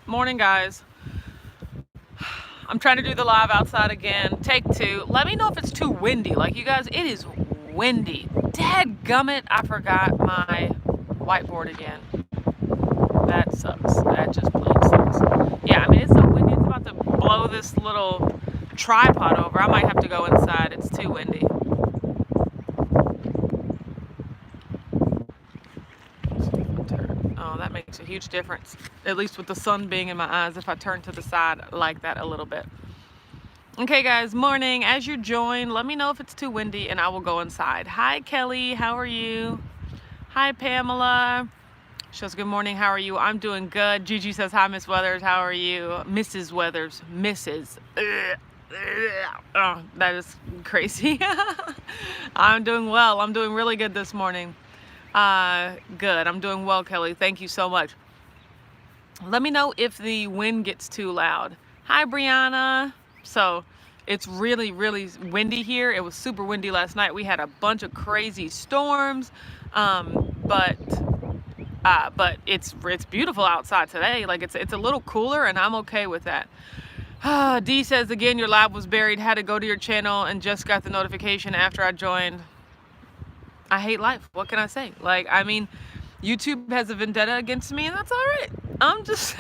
Morning, guys. I'm trying to do the live outside again. Take two. Let me know if it's too windy. Like, you guys, it is windy. Dadgummit, I forgot my whiteboard again. That sucks. That just plain sucks. Yeah, I mean, it's so windy. It's about to blow this little tripod over. I might have to go inside. It's too windy. Oh, that makes a huge difference, at least with the sun being in my eyes, if I turn to the side like that a little bit. Okay, guys, morning. As you join, let me know if it's too windy and I will go inside. Hi, Kelly. How are you? Hi, Pamela. She says, good morning. How are you? I'm doing good. Gigi says, hi, Miss Weathers. How are you? Mrs. Weathers. Mrs. Oh, that is crazy. I'm doing well. I'm doing really good this morning. Good. I'm doing well, Kelly. Thank you so much. Let me know if the wind gets too loud. Hi, Brianna. So it's really, really windy here. It was super windy last night. We had a bunch of crazy storms, but it's beautiful outside today. Like it's a little cooler, and I'm okay with that. Dee says again, your lab was buried. Had to go to your channel and just got the notification after I joined. I hate life. What can I say? Like, I mean, YouTube has a vendetta against me, and that's all right. I'm just,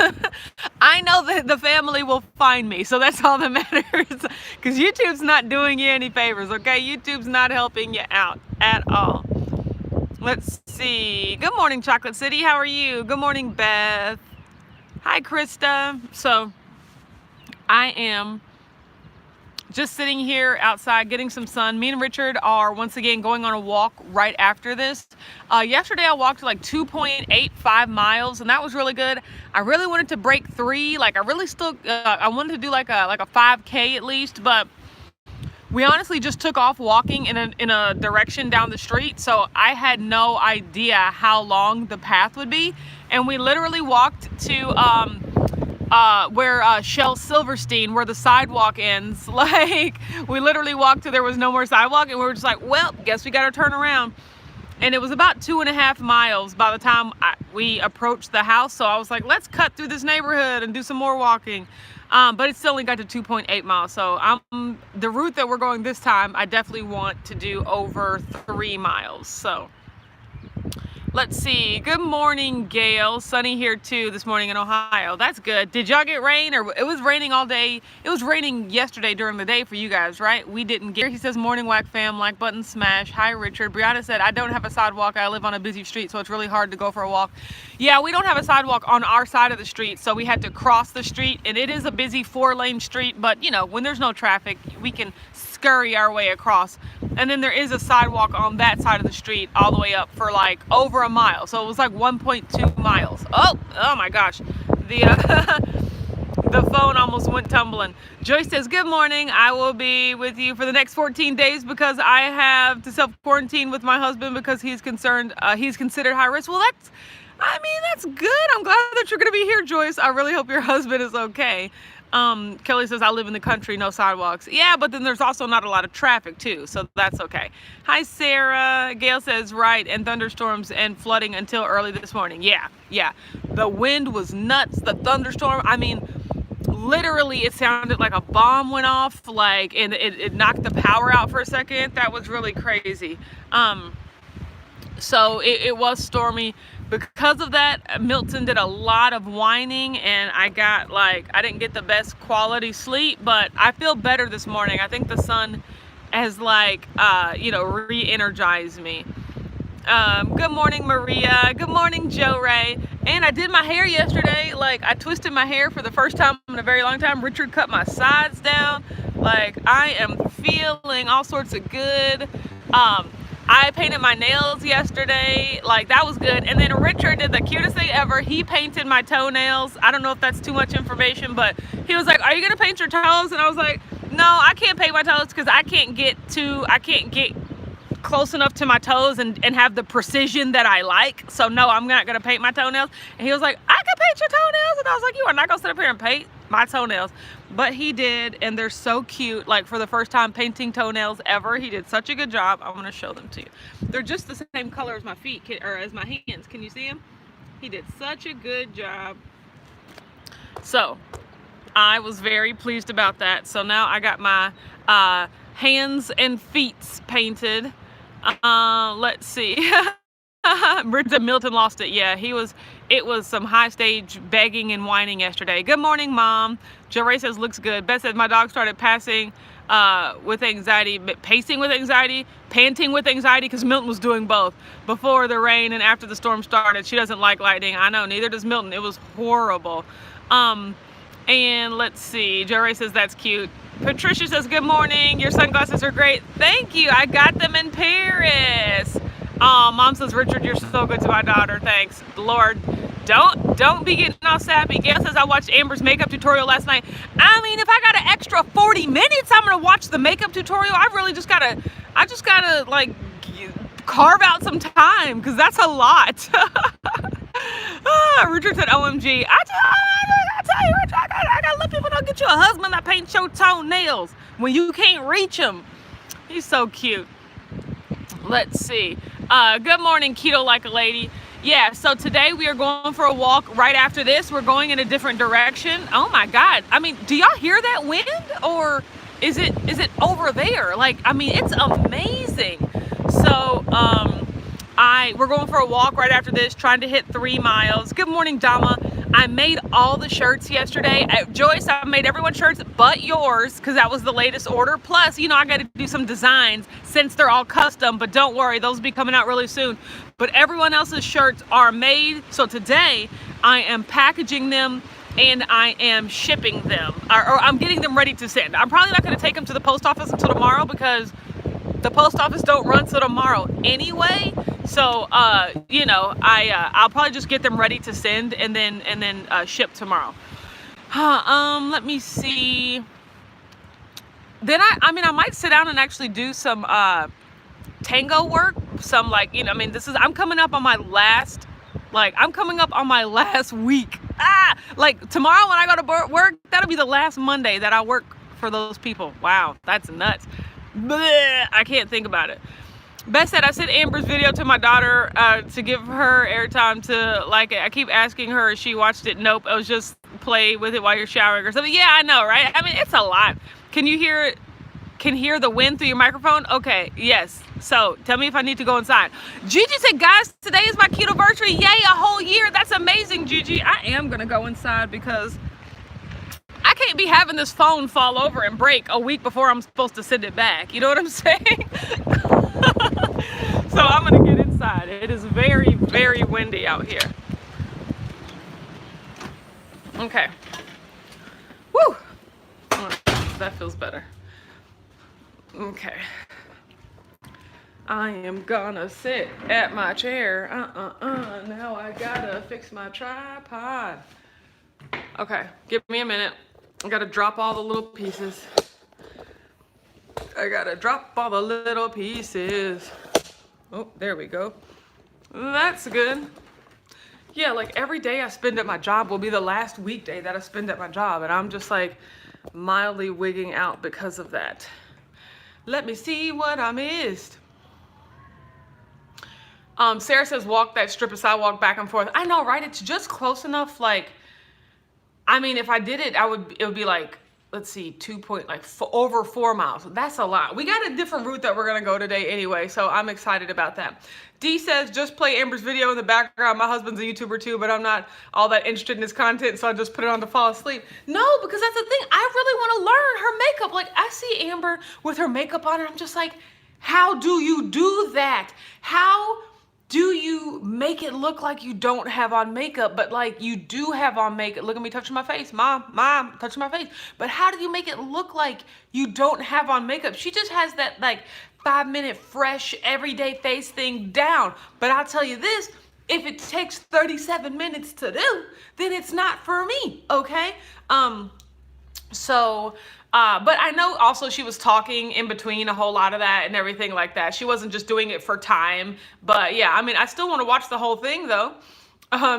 I know that the family will find me, so that's all that matters. Because YouTube's not doing you any favors, okay? YouTube's not helping you out at all. Let's see. Good morning, Chocolate City. How are you? Good morning, Beth. Hi, Krista. So, I am just sitting here outside getting some sun. Me and Richard are once again going on a walk right after this. Yesterday I walked like 2.85 miles, and that was really good. I really wanted to break 3. Like I really still, I wanted to do like a 5K at least, but we honestly just took off walking in a direction down the street, so I had no idea how long the path would be, and we literally walked to where Shell Silverstein, where the sidewalk ends. Like, we literally walked to there was no more sidewalk, and we were just like, well, guess we gotta turn around. And it was about 2.5 miles by the time we approached the house, so I was like, let's cut through this neighborhood and do some more walking. But it still only got to 2.8 miles, so the route that we're going this time, I definitely want to do over 3 miles, so. Let's see. Good morning, Gail. Sunny here too this morning in Ohio. That's good. Did y'all get rain? Or it was raining all day? It was raining yesterday during the day for you guys, right? We didn't get. He says, morning, whack fam, like button smash. Hi, Richard. Brianna said, I don't have a sidewalk. I live on a busy street, so it's really hard to go for a walk. Yeah, we don't have a sidewalk on our side of the street, so we had to cross the street, and it is a busy 4-lane street, but you know, when there's no traffic, we can scurry our way across. And then there is a sidewalk on that side of the street all the way up for like over a mile. So it was like 1.2 miles. Oh my gosh. The phone almost went tumbling. Joyce says, good morning. I will be with you for the next 14 days because I have to self-quarantine with my husband because he's considered high risk. Well, that's good. I'm glad that you're going to be here, Joyce. I really hope your husband is okay. Kelly says, I live in the country, no sidewalks. Yeah, but then there's also not a lot of traffic too, so that's okay. Hi, Sarah. Gail says, right, and thunderstorms and flooding until early this morning. Yeah. The wind was nuts. The thunderstorm, I mean, literally it sounded like a bomb went off, like, and it knocked the power out for a second. That was really crazy. So it was stormy. Because of that, Milton did a lot of whining, and I didn't get the best quality sleep, but I feel better this morning. I think the sun has re-energized me. Good morning, Maria. Good morning, Joe Ray. And I did my hair yesterday. Like, I twisted my hair for the first time in a very long time. Richard cut my sides down. Like, I am feeling all sorts of good. I painted my nails yesterday, like that was good. And then Richard did the cutest thing ever. He painted my toenails. I don't know if that's too much information, but he was like, are you gonna paint your toes? And I was like, no, I can't paint my toes because I can't get close enough to my toes and have the precision that I like. So no, I'm not gonna paint my toenails. And he was like, I can paint your toenails. And I was like, you are not gonna sit up here and paint my toenails. But he did, and they're so cute. Like, for the first time painting toenails ever, he did such a good job. I'm gonna show them to you. They're just the same color as my feet, or as my hands. Can you see them? He did such a good job. So I was very pleased about that. So now I got my hands and feet painted. Let's see. Milton lost it. Yeah, it was some high stage begging and whining yesterday. Good morning, Mom. Joe Ray says looks good. Beth says my dog started pacing with anxiety, panting with anxiety, because Milton was doing both before the rain and after the storm started. She doesn't like lightning. I know, neither does Milton. It was horrible. And let's see. Joe Ray says that's cute. Patricia says good morning. Your sunglasses are great. Thank you. I got them in Paris. Mom says, Richard, you're so good to my daughter. Thanks. Lord, don't be getting all sappy. Gail says, I watched Amber's makeup tutorial last night. I mean, if I got an extra 40 minutes, I'm going to watch the makeup tutorial. I just got to like carve out some time, because that's a lot. Richard said, OMG. I tell you, Richard, I got to let people know, get you a husband that paints your toenails when you can't reach him. He's so cute. Let's see. Good morning, Keto Like a Lady. Yeah, so today we are going for a walk. Right after this, we're going in a different direction. Oh my God. I mean, do y'all hear that wind, or is it over there? Like, I mean, it's amazing. So, we're going for a walk right after this, trying to hit 3 miles. Good morning, Dama. I made all the shirts yesterday. Joyce, I made everyone's shirts but yours, because that was the latest order. Plus, you know, I got to do some designs since they're all custom, but don't worry, those will be coming out really soon. But everyone else's shirts are made. So today I am packaging them and I am shipping them, or I'm getting them ready to send. I'm probably not going to take them to the post office until tomorrow, because the post office don't run till tomorrow anyway. So, you know, I'll probably just get them ready to send and then ship tomorrow. Let me see. Then I mean, I might sit down and actually do some tango work. Some, like, you know, I mean, I'm coming up on my last week. Like tomorrow when I go to work, that'll be the last Monday that I work for those people. Wow, that's nuts. Blech, I can't think about it. Beth said, I sent Amber's video to my daughter to give her airtime to like it. I keep asking her if she watched it. Nope, it was just play with it while you're showering or something. Yeah, I know, right? I mean, it's a lot. Can you hear it? Can hear the wind through your microphone? Okay, yes. So tell me if I need to go inside. Gigi said, guys, today is my keto anniversary. Yay, a whole year. That's amazing, Gigi. I am going to go inside, because I can't be having this phone fall over and break a week before I'm supposed to send it back. You know what I'm saying? So I'm going to get inside. It is very, very windy out here. Okay. Woo! That feels better. Okay. I am gonna sit at my chair. Now I gotta fix my tripod. Okay, give me a minute. I gotta drop all the little pieces. Oh, there we go. That's good. Yeah, like every day I spend at my job will be the last weekday that I spend at my job, and I'm just like mildly wigging out because of that. Let me see what I missed. Sarah says walk that strip of sidewalk back and forth. I know, right? It's just close enough. Like, I mean, if I did it, it would be like, let's see, over 4 miles. That's a lot. We got a different route that we're gonna go today anyway, so I'm excited about that. Dee says, just play Amber's video in the background. My husband's a YouTuber too, but I'm not all that interested in his content, so I just put it on to fall asleep. No, because that's the thing. I really want to learn her makeup. Like, I see Amber with her makeup on, and I'm just like, how do you do that? How do you make it look like you don't have on makeup, but like you do have on makeup? Look at me touching my face. Mom, touching my face. But how do you make it look like you don't have on makeup? She just has that like 5-minute fresh everyday face thing down. But I'll tell you this, if it takes 37 minutes to do, then it's not for me, okay? But I know also she was talking in between a whole lot of that and everything like that. She wasn't just doing it for time. But yeah, I mean, I still want to watch the whole thing though.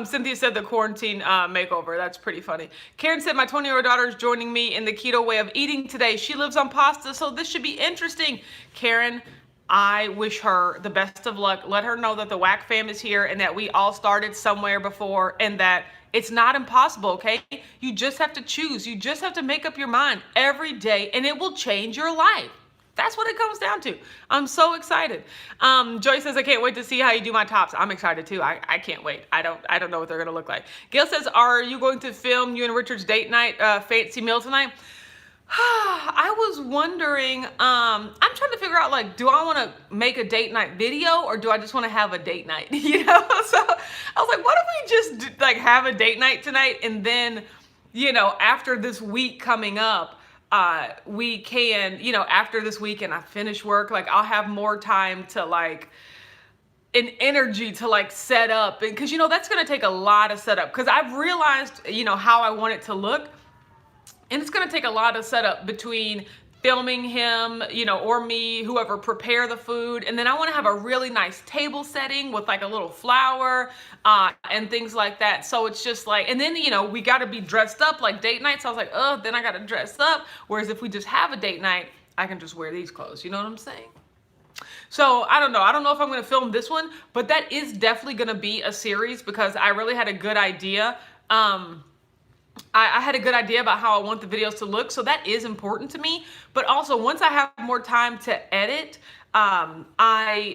Cynthia said the quarantine makeover. That's pretty funny. Karen said my 20-year-old daughter is joining me in the keto way of eating today. She lives on pasta, so this should be interesting. Karen, I wish her the best of luck. Let her know that the WAC fam is here and that we all started somewhere before, and that It's not impossible, okay? You just have to choose. You just have to make up your mind every day, and it will change your life. That's what it comes down to. I'm so excited. Joy says, I can't wait to see how you do my tops. I'm excited too. I can't wait. I don't know what they're gonna look like. Gail says, are you going to film you and Richard's date night fancy meal tonight? I was wondering, I'm trying to figure out, like, do I want to make a date night video or do I just want to have a date night? You know, so I was like, what if we just like have a date night tonight, and then, you know, after this week coming up, we can, you know, after this week and I finish work, like I'll have more time to like, and energy to like set up, and because, you know, that's going to take a lot of setup, because I've realized, you know, how I want it to look. And it's going to take a lot of setup between filming him, you know, or me, whoever, prepare the food. And then I want to have a really nice table setting with like a little flower and things like that. So it's just like, and then, you know, we got to be dressed up like date night. So I was like, oh, then I got to dress up. Whereas if we just have a date night, I can just wear these clothes. You know what I'm saying? So I don't know. I don't know if I'm going to film this one, but that is definitely going to be a series, because I really had a good idea. I had a good idea about how I want the videos to look, so that is important to me. But also, once I have more time to edit, I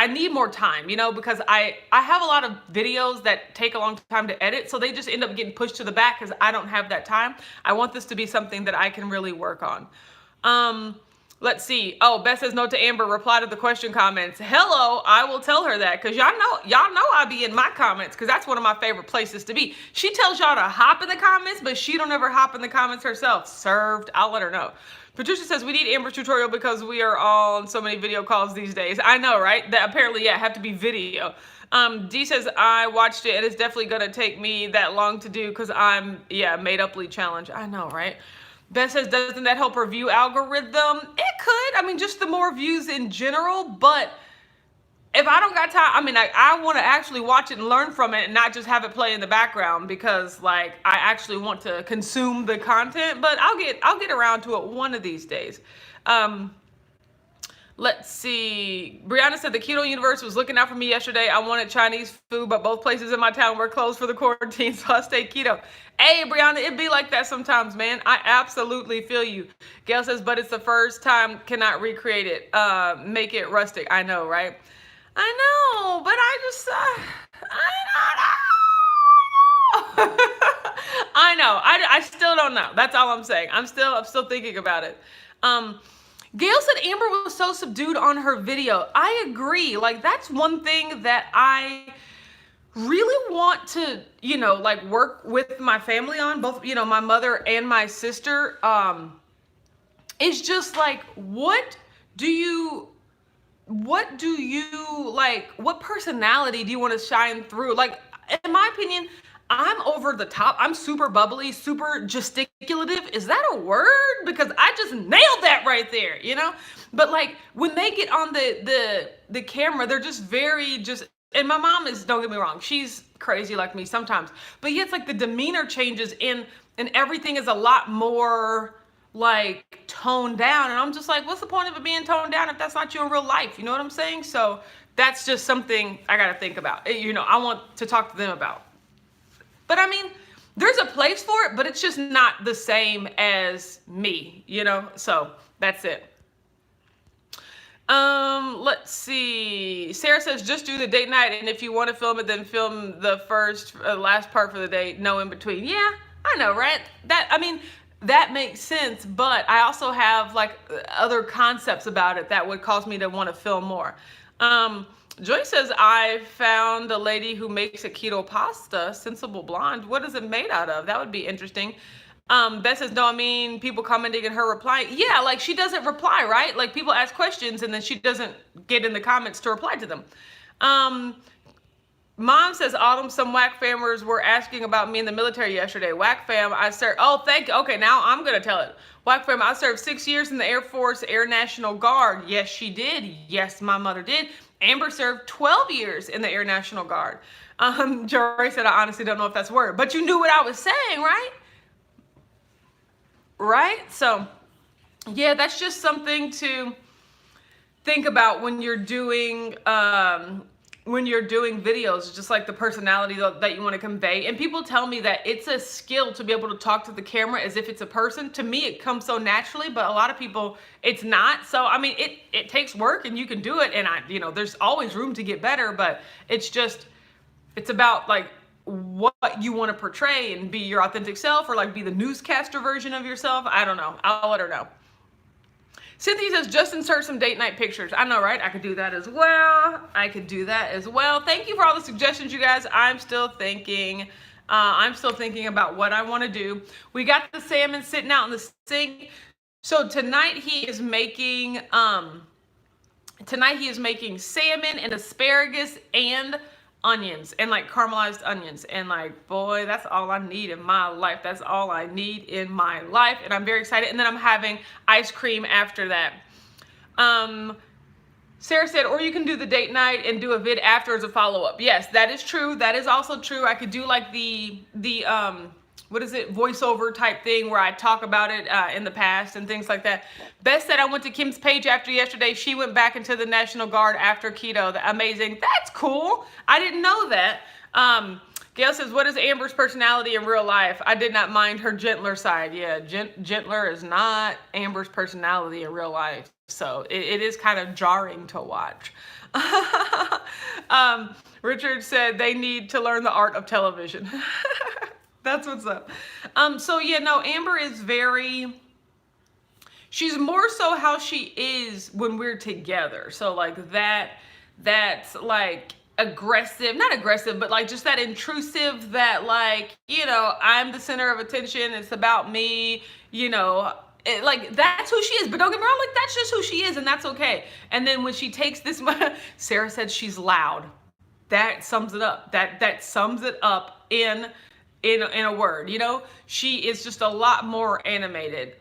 need more time, you know, because I have a lot of videos that take a long time to edit, so they just end up getting pushed to the back because I don't have that time. I want this to be something that I can really work on. Let's see. Oh, Beth says, note to Amber, reply to the question comments. Hello, I will tell her that, because y'all know I be in my comments, because that's one of my favorite places to be. She tells y'all to hop in the comments, but she don't ever hop in the comments herself. Served. I'll let her know. Patricia says, we need Amber's tutorial because we are all on so many video calls these days. I know, right? That apparently, yeah, have to be video. D says, I watched it and it's definitely going to take me that long to do because I'm, yeah, made up lead challenge. I know, right? Beth says, doesn't that help her view algorithm? It could. I mean, just the more views in general. But if I don't got time, I mean, I want to actually watch it and learn from it and not just have it play in the background, because like I actually want to consume the content. But I'll get around to it one of these days. Let's see. Brianna said the Keto Universe was looking out for me yesterday. I wanted Chinese food, but both places in my town were closed for the quarantine, so I stayed keto. Hey, Brianna, it be like that sometimes, man. I absolutely feel you. Gail says, but it's the first time, cannot recreate it. Make it rustic. I know, right? I know, but I just, I don't know. I know. I still don't know. That's all I'm saying. I'm still thinking about it. Gail said Amber was so subdued on her video. I agree. Like, that's one thing that I really want to, you know, like work with my family on, both, you know, my mother and my sister. It's just like, what do you like, what personality do you want to shine through? Like, in my opinion, I'm over the top. I'm super bubbly, super gesticulative. Is that a word? Because I just nailed that right there, you know? But like when they get on the camera, they're just very and my mom is, don't get me wrong, she's crazy like me sometimes. But yeah, it's like the demeanor changes and everything is a lot more like toned down. And I'm just like, what's the point of it being toned down if that's not you in real life? You know what I'm saying? So that's just something I got to think about. You know, I want to talk to them about. But I mean, there's a place for it, but it's just not the same as me, you know? So that's it. Let's see. Sarah says, just do the date night. And if you want to film it, then film the last part for the date. No in between. Yeah, I know, right? That makes sense. But I also have like other concepts about it that would cause me to want to film more. Joy says, I found a lady who makes a keto pasta, Sensible Blonde. What is it made out of? That would be interesting. Beth says, no, I mean, people commenting and her reply. Yeah, like she doesn't reply, right? Like people ask questions and then she doesn't get in the comments to reply to them. Mom says, Autumn, some whack famers were asking about me in the military yesterday. Whack fam, I served, oh, thank you. Okay, now I'm going to tell it. Whack fam, I served 6 years in the Air Force Air National Guard. Yes, she did. Yes, my mother did. Amber served 12 years in the Air National Guard. Jory said, I honestly don't know if that's a word, but you knew what I was saying, right? Right? So, yeah, that's just something to think about when you're doing, when you're doing videos, just like the personality that you want to convey. And people tell me that it's a skill to be able to talk to the camera as if it's a person. To me, it comes so naturally, but a lot of people, it's not. So, I mean, it takes work and you can do it. And there's always room to get better, but it's about like what you want to portray and be your authentic self, or like be the newscaster version of yourself. I don't know. I'll let her know. Cynthia says, just insert some date night pictures. I know, right? I could do that as well. Thank you for all the suggestions, you guys. I'm still thinking about what I want to do. We got the salmon sitting out in the sink. So tonight he is making salmon and asparagus and onions, and like caramelized onions, and like, boy, that's all I need in my life. And I'm very excited. And then I'm having ice cream after that. Sarah said, or you can do the date night and do a vid after as a follow-up. Yes, that is true. That is also true. I could do like the voiceover type thing where I talk about it in the past and things like that. Beth said, I went to Kim's page after yesterday. She went back into the National Guard after keto. Amazing. That's cool. I didn't know that. Gail says, what is Amber's personality in real life? I did not mind her gentler side. Yeah, gentler is not Amber's personality in real life. So it is kind of jarring to watch. Richard said they need to learn the art of television. That's what's up. So yeah, no, Amber is she's more so how she is when we're together. So like that's like not aggressive, but like just that intrusive, that like, I'm the center of attention. It's about me, like that's who she is. But don't get me wrong, like that's just who she is, and that's okay. And then when she takes this, Sarah said she's loud. That sums it up. That sums it up in a word. She is just a lot more animated.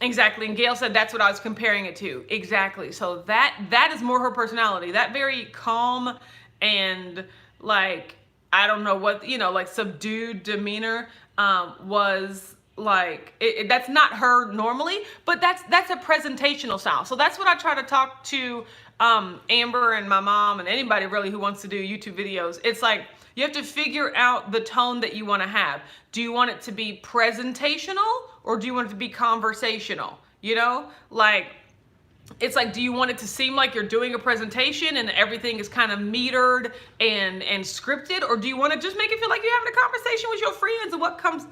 Exactly. And Gail said that's what I was comparing it to. Exactly. So that is more her personality. That very calm and like, I don't know what, like subdued demeanor was like, that's not her normally, but that's a presentational style. So that's what I try to talk to Amber and my mom and anybody really who wants to do YouTube videos. It's like, you have to figure out the tone that you want to have. Do you want it to be presentational, or do you want it to be conversational? Like, it's like, do you want it to seem like you're doing a presentation and everything is kind of metered and scripted, or do you want to just make it feel like you're having a conversation with your friends and what comes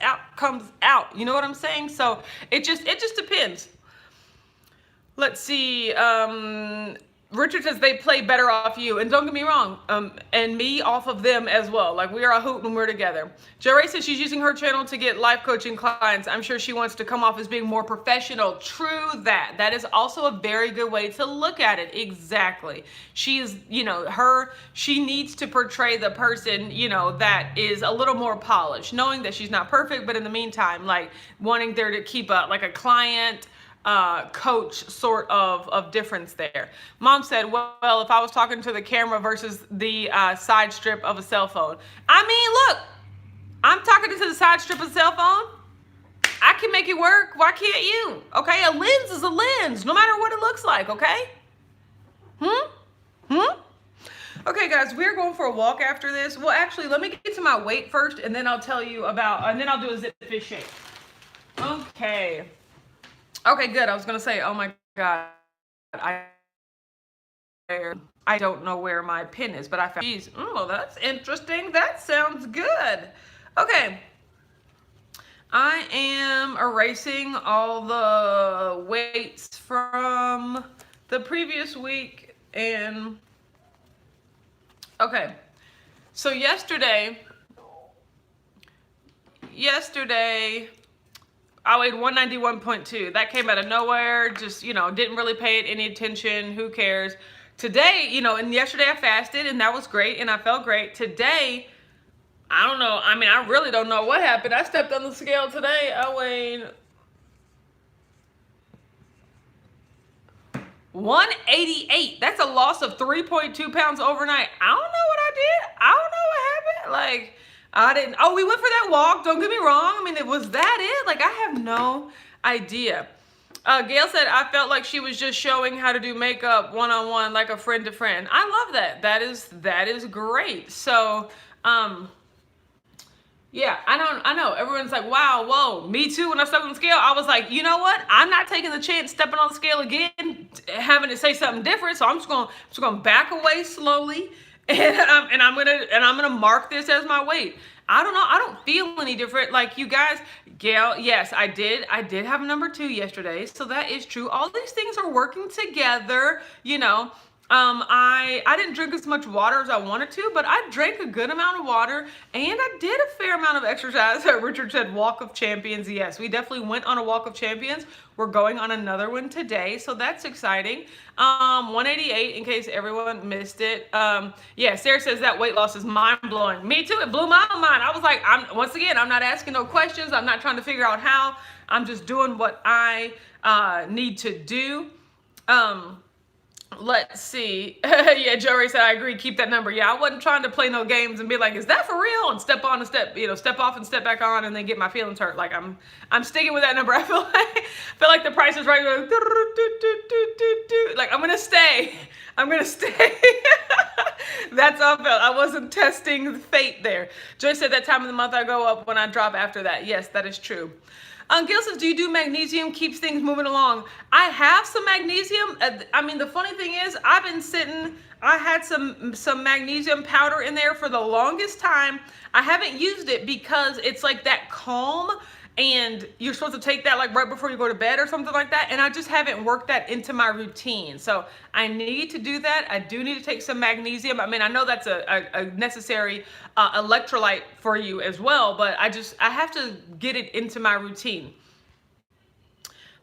out? You know what I'm saying? So it just depends. Let's see. Richard says they play better off you, and don't get me wrong, and me off of them as well. Like, we are a hoot when we're together. Jerry says she's using her channel to get life coaching clients. I'm sure she wants to come off as being more professional. True that. That is also a very good way to look at it. Exactly. She is, she needs to portray the person, that is a little more polished, knowing that she's not perfect, but in the meantime, like wanting there to keep a client coach sort of difference there. Mom said, well, if I was talking to the camera versus the side strip of a cell phone. I mean, look, I'm talking to the side strip of a cell phone. I can make it work. Why can't you? Okay, a lens is a lens, no matter what it looks like, okay? Okay, guys, we're going for a walk after this. Well, actually, let me get to my weight first, and then I'll tell you and then I'll do a zip fish shake. Okay. Okay, good. I was going to say, oh my God, I don't know where my pin is, but I found, geez, well, that's interesting. That sounds good. Okay. I am erasing all the weights from the previous week. And okay. So yesterday, I weighed 191.2. That came out of nowhere. Just, didn't really pay it any attention. Who cares? Today, and yesterday I fasted and that was great and I felt great. Today, I don't know. I mean, I really don't know what happened. I stepped on the scale today. I weighed 188. That's a loss of 3.2 pounds overnight. I don't know what I did. I don't know what happened. Like, we went for that walk. Don't get me wrong. I mean, was that it? Like, I have no idea. Gail said, I felt like she was just showing how to do makeup one-on-one, like a friend to friend. I love that. That is great. So, yeah, I know. Everyone's like, wow, whoa, me too. When I stepped on the scale, I was like, you know what? I'm not taking the chance stepping on the scale again, having to say something different. So I'm just gonna back away slowly, and I'm gonna mark this as my weight. I don't know. I don't feel any different. Like you guys, Gail, yes, I did have number 2 yesterday. So that is true. All these things are working together, you know. I didn't drink as much water as I wanted to, but I drank a good amount of water and I did a fair amount of exercise. Richard said walk of champions. Yes, we definitely went on a walk of champions. We're going on another one today, so that's exciting. 188 in case everyone missed it. Yeah, Sarah says that weight loss is mind-blowing. Me too, it blew my mind. I was like, once again, I'm not asking no questions. I'm not trying to figure out how. I'm just doing what I need to do. Let's see. Yeah, Joey said, I agree. Keep that number. Yeah, I wasn't trying to play no games and be like, is that for real? And step on and step off and step back on and then get my feelings hurt. Like I'm sticking with that number. I feel like the Price is Right. Like I'm gonna stay. That's how I felt. I wasn't testing fate there. Joy said that time of the month I go up when I drop after that. Yes, that is true. Gil says, do you do magnesium? Keeps things moving along. I have some magnesium. I mean, the funny thing is, I had some magnesium powder in there for the longest time. I haven't used it because it's like that calm, and you're supposed to take that like right before you go to bed or something like that. And I just haven't worked that into my routine. So I need to do that. I do need to take some magnesium. I mean, I know that's a necessary electrolyte for you as well, but I have to get it into my routine.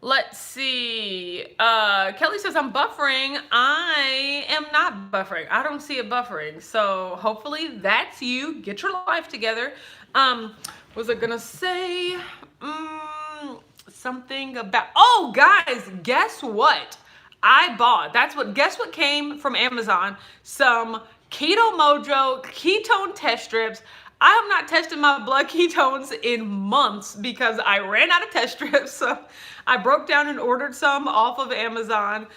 Let's see. Kelly says, I'm buffering. I am not buffering. I don't see it buffering. So hopefully that's you. Get your life together. Was I gonna say something about, oh guys, guess what? Guess what came from Amazon? Some Keto Mojo ketone test strips. I have not tested my blood ketones in months because I ran out of test strips. So I broke down and ordered some off of Amazon.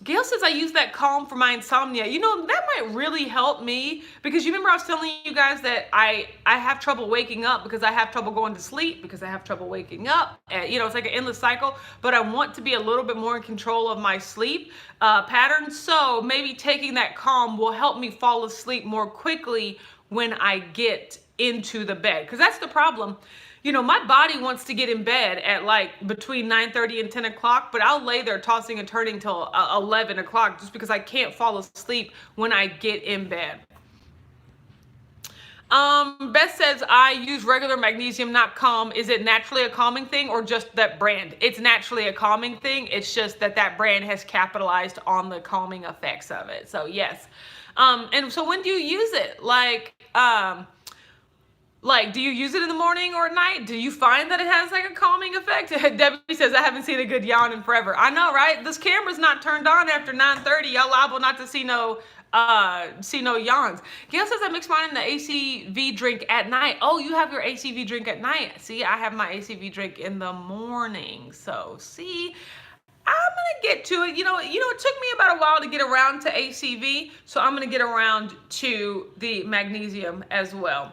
Gail says I use that Calm for my insomnia. You know, that might really help me because you remember I was telling you guys that I have trouble waking up because I have trouble going to sleep because I have trouble waking up. You know, it's like an endless cycle, but I want to be a little bit more in control of my sleep pattern. So maybe taking that Calm will help me fall asleep more quickly when I get into the bed. Because that's the problem. You know, my body wants to get in bed at like between 9:30 and 10 o'clock, but I'll lay there tossing and turning till 11 o'clock just because I can't fall asleep when I get in bed. Beth says, I use regular magnesium, not Calm. Is it naturally a calming thing or just that brand? It's naturally a calming thing. It's just that brand has capitalized on the calming effects of it. So yes. And so when do you use it? Like, do you use it in the morning or at night? Do you find that it has like a calming effect? Debbie says, I haven't seen a good yawn in forever. I know, right? This camera's not turned on after 9:30. Y'all liable not to see no yawns. Gail says I mix mine in the ACV drink at night. Oh, you have your ACV drink at night. See, I have my ACV drink in the morning. So see, I'm gonna get to it. You know, it took me about a while to get around to ACV, so I'm gonna get around to the magnesium as well.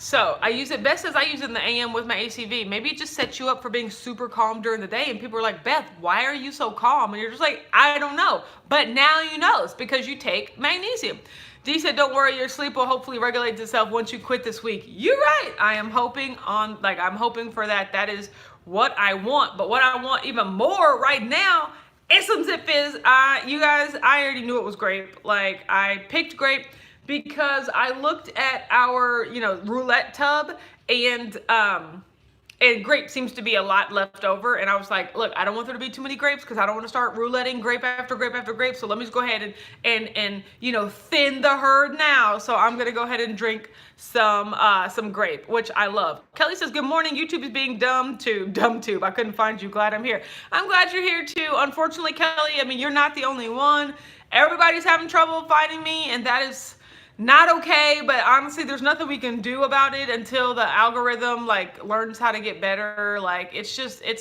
So I use it, Beth says I use it in the AM with my ACV. Maybe it just sets you up for being super calm during the day. And people are like, Beth, why are you so calm? And you're just like, I don't know. But now you know. It's because you take magnesium. Dee said, don't worry, your sleep will hopefully regulate itself once you quit this week. You're right. I'm hoping for that. That is what I want. But what I want even more right now is some Zip Fizz. You guys, I already knew it was Grape. Like, I picked Grape because I looked at our, roulette tub and Grape seems to be a lot left over. And I was like, look, I don't want there to be too many grapes because I don't want to start rouletting grape after grape after grape. So let me just go ahead and thin the herd now. So I'm going to go ahead and drink some Grape, which I love. Kelly says, good morning. YouTube is being dumb tube. I couldn't find you. Glad I'm here. I'm glad you're here too. Unfortunately, Kelly, I mean, you're not the only one. Everybody's having trouble finding me, and that is not okay, but honestly, there's nothing we can do about it until the algorithm like learns how to get better. Like it's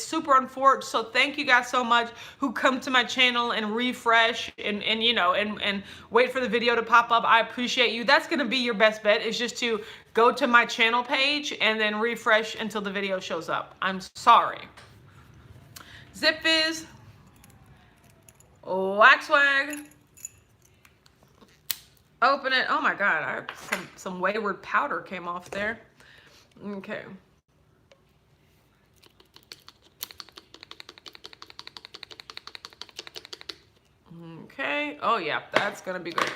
super unfortunate. So thank you guys so much who come to my channel and refresh and you know and wait for the video to pop up. I appreciate you. That's gonna be your best bet, is just to go to my channel page and then refresh until the video shows up. I'm sorry. Zip Fizz, Wax Wag. Open it. Oh my God, some wayward powder came off there. Okay. Okay. Oh yeah, that's gonna be great.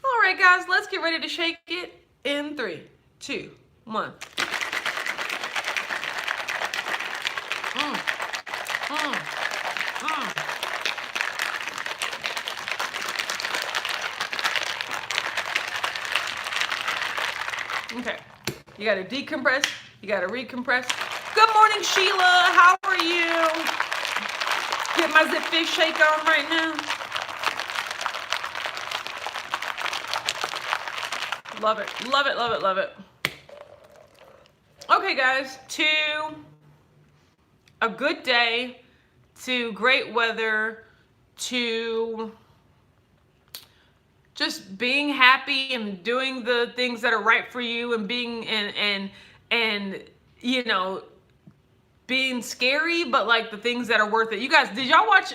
All right, guys, let's get ready to shake it in 3, 2, 1. Okay, you gotta decompress, you gotta recompress. Good morning, Sheila, how are you? Get my Zip Fish shake on right now. Love it, love it, love it, love it. Okay, guys, to a good day, to great weather, to just being happy and doing the things that are right for you, and being and you know, being scary, but like the things that are worth it. You guys, did y'all watch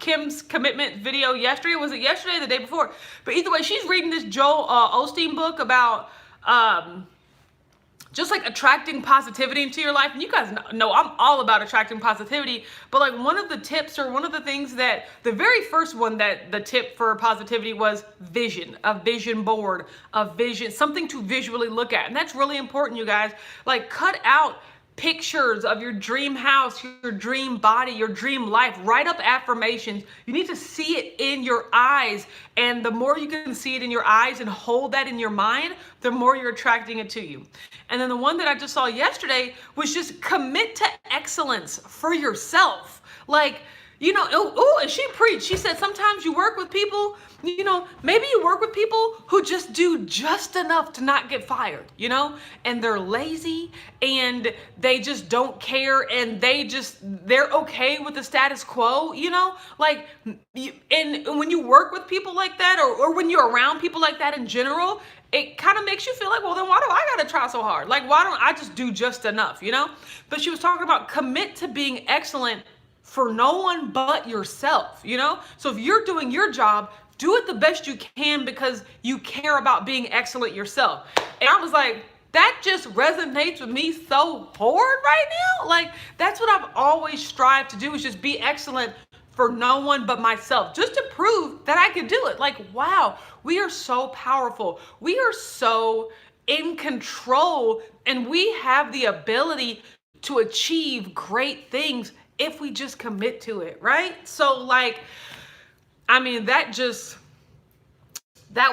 Kim's commitment video yesterday? Was it yesterday or the day before? But either way, she's reading this Joel Osteen book about just like attracting positivity into your life. And you guys know I'm all about attracting positivity, but like one of the tips, or one of the things that, the very first one, that the tip for positivity was vision, a vision board, a vision, something to visually look at. And that's really important, you guys. Like cut out pictures of your dream house, your dream body, your dream life. Write up affirmations. You need to see it in your eyes. And the more you can see it in your eyes and hold that in your mind, the more you're attracting it to you. And then the one that I just saw yesterday was just commit to excellence for yourself. Like, you know, and she preached. She said sometimes you work with people, you know, maybe you work with people who just do just enough to not get fired, you know, and they're lazy and they just don't care, and they're okay with the status quo, you know, like, and when you work with people like that, or when you're around people like that in general, it kind of makes you feel like, well, then why do I gotta try so hard? Like, why don't I just do just enough, you know? But she was talking about commit to being excellent for no one but yourself, you know? So if you're doing your job, do it the best you can because you care about being excellent yourself. And I was like, that just resonates with me so hard right now. Like, that's what I've always strived to do, is just be excellent for no one but myself, just to prove that I could do it. Like, wow, we are so powerful. We are so in control, and we have the ability to achieve great things if we just commit to it, right? So like, I mean, that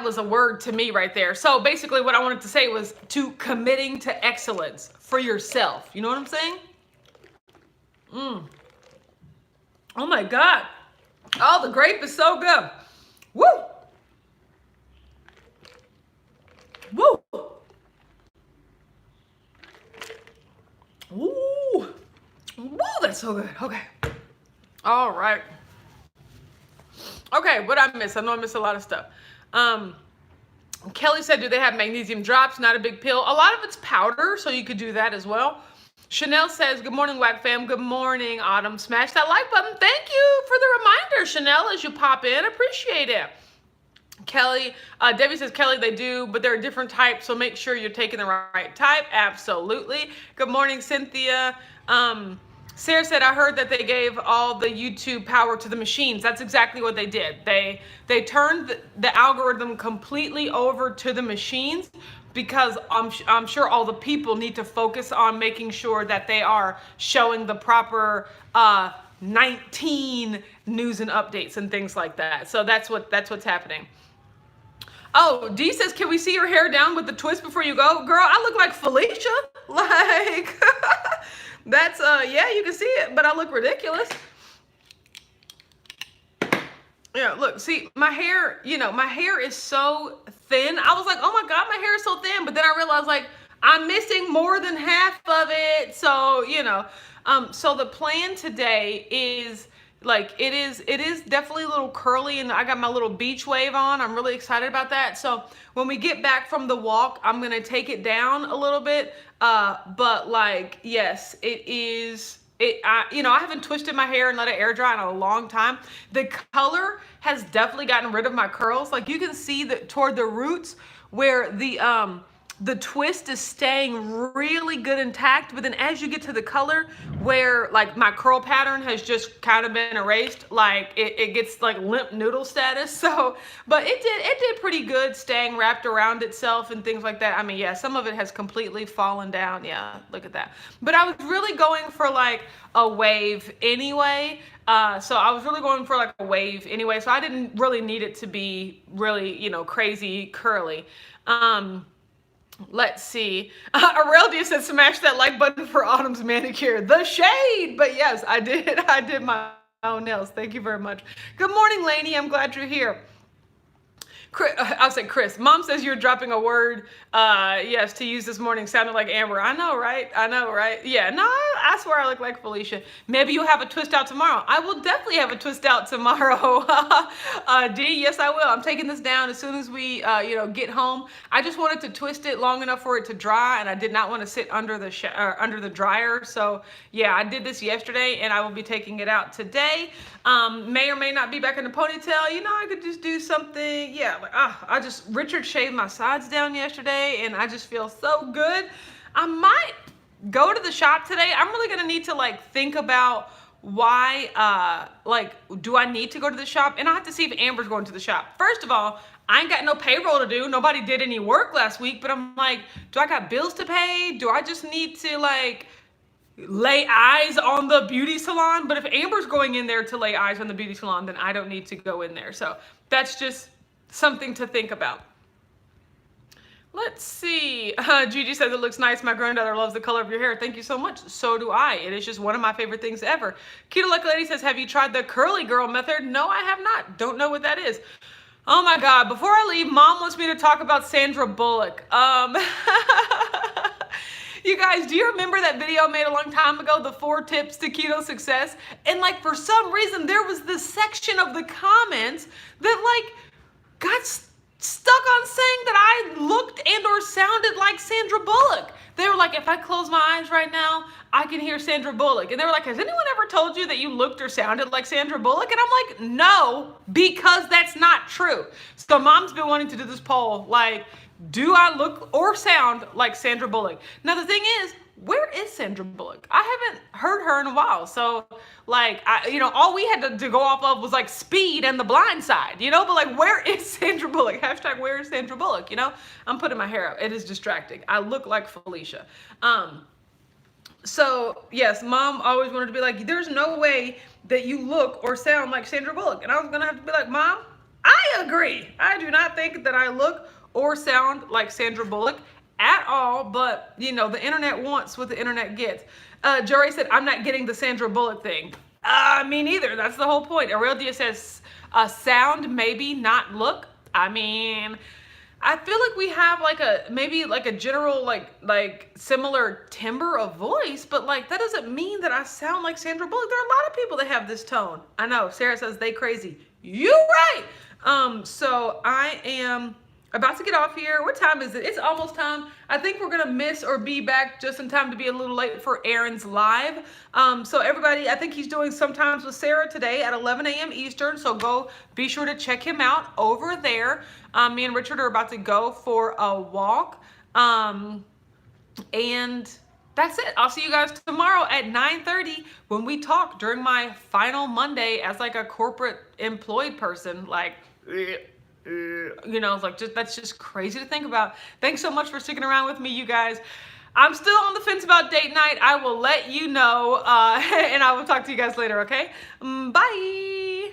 was a word to me right there. So basically what I wanted to say was to committing to excellence for yourself. You know what I'm saying? Oh my God. Oh, the grape is so good. Woo! Woo! Woo! Woo, that's so good. Okay. All right. Okay, what I miss? I know I missed a lot of stuff. Kelly said, do they have magnesium drops? Not a big pill. A lot of it's powder, so you could do that as well. Chanel says, good morning, WAC fam. Good morning, Autumn. Smash that like button. Thank you for the reminder, Chanel, as you pop in. Appreciate it. Kelly, Debbie says, Kelly, they do, but there are different types, so make sure you're taking the right type. Absolutely. Good morning, Cynthia. Sarah said, I heard that they gave all the YouTube power to the machines. That's exactly what they did. They turned the algorithm completely over to the machines, because I'm sure all the people need to focus on making sure that they are showing the proper 19 news and updates and things like that. So that's what's happening. Oh, Dee says, can we see your hair down with the twist before you go? Girl, I look like Felicia. Like, that's, yeah, you can see it, but I look ridiculous. Yeah, look, see, my hair, you know, my hair is so thin. I was like, oh my God, my hair is so thin. But then I realized like I'm missing more than half of it. So, so the plan today is like, it is definitely a little curly, and I got my little beach wave on. I'm really excited about that. So when we get back from the walk, I'm going to take it down a little bit. But like, yes, it is. I haven't twisted my hair and let it air dry in a long time. The color has definitely gotten rid of my curls. Like you can see that toward the roots where the twist is staying really good intact, but then as you get to the color where like my curl pattern has just kind of been erased, like it gets like limp noodle status. So, but it did pretty good staying wrapped around itself and things like that. I mean, yeah, some of it has completely fallen down. Yeah, look at that. But I was really going for like a wave anyway. So I was really going for like a wave anyway. So I didn't really need it to be really, crazy curly. Let's see. Aurelia said, smash that like button for Autumn's manicure. The shade. But yes, I did. I did my own nails. Thank you very much. Good morning, Lainey. I'm glad you're here. I'll say Chris. Mom says you're dropping a word, yes, to use this morning. Sounded like Amber. I know, right? Yeah, no, I swear I look like Felicia. Maybe you'll have a twist out tomorrow. I will definitely have a twist out tomorrow. D, yes, I will. I'm taking this down as soon as we, get home. I just wanted to twist it long enough for it to dry, and I did not want to sit under the dryer. So yeah, I did this yesterday, and I will be taking it out today. May or may not be back in the ponytail. I could just do something. Yeah. Like, Richard shaved my sides down yesterday, and I just feel so good. I might go to the shop today. I'm really gonna need to like think about why, do I need to go to the shop? And I have to see if Amber's going to the shop. First of all, I ain't got no payroll to do. Nobody did any work last week, but I'm like, do I got bills to pay? Do I just need to like lay eyes on the beauty salon? But if Amber's going in there to lay eyes on the beauty salon, then I don't need to go in there. So that's just something to think about. Let's see. Gigi says it looks nice. My granddaughter loves the color of your hair. Thank you so much. So do I. It is just one of my favorite things ever. Keto Lucky Lady says, have you tried the curly girl method? No, I have not. Don't know what that is. Oh my God. Before I leave, Mom wants me to talk about Sandra Bullock. You guys, do you remember that video I made a long time ago, the 4 tips to keto success? And like, for some reason, there was this section of the comments that like got stuck on saying that I looked and or sounded like Sandra Bullock. They were like, if I close my eyes right now, I can hear Sandra Bullock. And they were like, has anyone ever told you that you looked or sounded like Sandra Bullock? And I'm like, no, because that's not true. So Mom's been wanting to do this poll, like, do I look or sound like Sandra Bullock? Now the thing is, where is Sandra Bullock? I haven't heard her in a while. So like, all we had to go off of was like Speed and The Blind Side, but like, where is Sandra Bullock? Hashtag where is Sandra Bullock? I'm putting my hair up. It is distracting. I look like Felicia. So yes, Mom always wanted to be like, there's no way that you look or sound like Sandra Bullock. And I was going to have to be like, Mom, I agree. I do not think that I look or sound like Sandra Bullock at all, but the internet wants what the internet gets. Jory said, I'm not getting the Sandra Bullock thing. Me neither. That's the whole point. Aurelia says, sound, maybe not look. I mean, I feel like we have maybe a general like similar timbre of voice, but like that doesn't mean that I sound like Sandra Bullock. There are a lot of people that have this tone. I know. Sarah says they crazy. You right. So I am about to get off here. What time is it? It's almost time. I think we're gonna miss or be back just in time to be a little late for Aaron's live. So everybody, I think he's doing Sometimes with Sarah today at 11 a.m. Eastern. So go be sure to check him out over there. Me and Richard are about to go for a walk. And that's it. I'll see you guys tomorrow at 9:30 when we talk during my final Monday as like a corporate employed person. That's just crazy to think about. Thanks so much for sticking around with me, you guys. I'm still on the fence about date night. I will let you know, and I will talk to you guys later, okay? Bye.